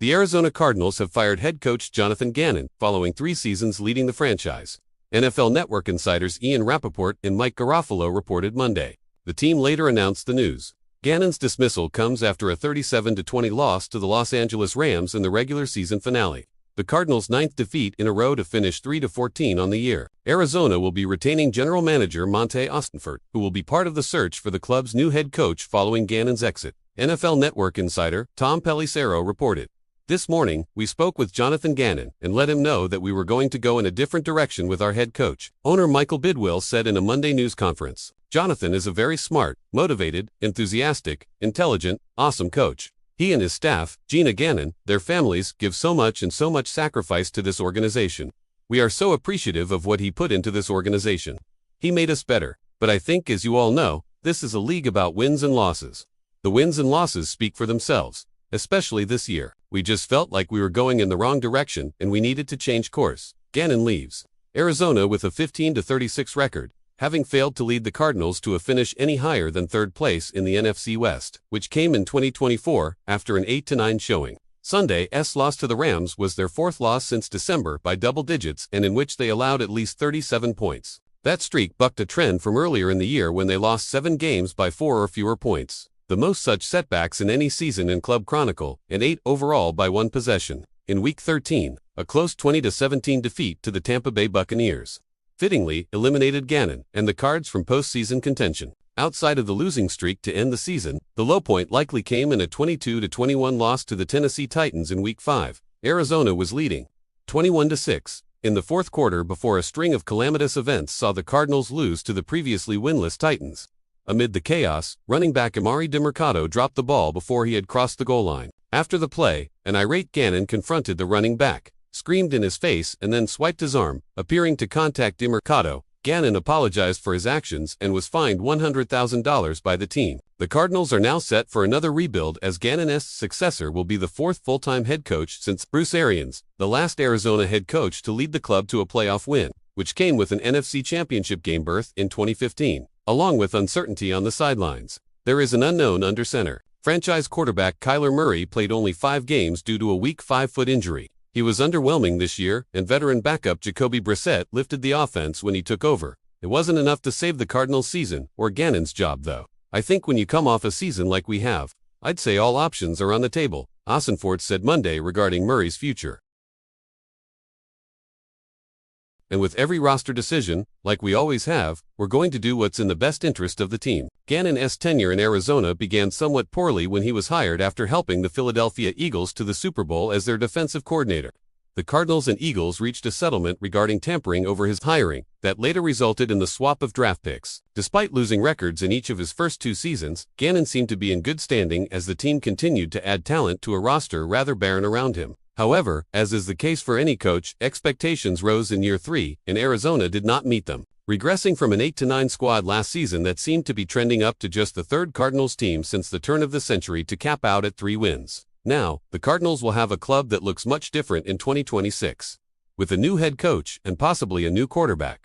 The Arizona Cardinals have fired head coach Jonathan Gannon following 3 seasons leading the franchise. NFL Network insiders Ian Rappaport and Mike Garofalo reported Monday. The team later announced the news. Gannon's dismissal comes after a 37-20 loss to the Los Angeles Rams in the regular season finale. The Cardinals' 9th defeat in a row to finish 3-14 on the year. Arizona will be retaining general manager Monte Ossenfort, who will be part of the search for the club's new head coach following Gannon's exit. NFL Network insider Tom Pelissero reported. This morning, we spoke with Jonathan Gannon and let him know that we were going to go in a different direction with our head coach. Owner Michael Bidwill said in a Monday news conference, "Jonathan is a very smart, motivated, enthusiastic, intelligent, awesome coach. He and his staff, Gina Gannon, their families, give so much and so much sacrifice to this organization. We are so appreciative of what he put into this organization. He made us better, but I think, as you all know, this is a league about wins and losses. The wins and losses speak for themselves, especially this year. We just felt like we were going in the wrong direction and we needed to change course." Gannon leaves Arizona with a 15-36 record, having failed to lead the Cardinals to a finish any higher than 3rd place in the NFC West, which came in 2024 after an 8-9 showing. Sunday's loss to the Rams was their 4th loss since December by double digits and in which they allowed at least 37 points. That streak bucked a trend from earlier in the year when they lost 7 games by 4 or fewer points, the most such setbacks in any season in Club Chronicle, and 8 overall by 1 possession. In Week 13, a close 20-17 defeat to the Tampa Bay Buccaneers fittingly eliminated Gannon and the Cards from postseason contention. Outside of the losing streak to end the season, the low point likely came in a 22-21 loss to the Tennessee Titans in Week 5. Arizona was leading 21-6 in the 4th quarter before a string of calamitous events saw the Cardinals lose to the previously winless Titans. Amid the chaos, running back Emari Demercado dropped the ball before he had crossed the goal line. After the play, an irate Gannon confronted the running back, screamed in his face and then swiped his arm, appearing to contact Demercado. Gannon apologized for his actions and was fined $100,000 by the team. The Cardinals are now set for another rebuild as Gannon's successor will be the 4th full-time head coach since Bruce Arians, the last Arizona head coach to lead the club to a playoff win, which came with an NFC Championship game berth in 2015, along with uncertainty on the sidelines. There is an unknown under center. Franchise quarterback Kyler Murray played only 5 games due to a weak 5-foot injury. He was underwhelming this year, and veteran backup Jacoby Brissett lifted the offense when he took over. It wasn't enough to save the Cardinals' season or Gannon's job, though. "I think when you come off a season like we have, I'd say all options are on the table," Ossenfort said Monday regarding Murray's future. "And with every roster decision, like we always have, we're going to do what's in the best interest of the team." Gannon's tenure in Arizona began somewhat poorly when he was hired after helping the Philadelphia Eagles to the Super Bowl as their defensive coordinator. The Cardinals and Eagles reached a settlement regarding tampering over his hiring that later resulted in the swap of draft picks. Despite losing records in each of his first 2 seasons, Gannon seemed to be in good standing as the team continued to add talent to a roster rather barren around him. However, as is the case for any coach, expectations rose in year 3, and Arizona did not meet them, regressing from an 8-9 squad last season that seemed to be trending up to just the 3rd Cardinals team since the turn of the century to cap out at 3 wins. Now, the Cardinals will have a club that looks much different in 2026, with a new head coach and possibly a new quarterback.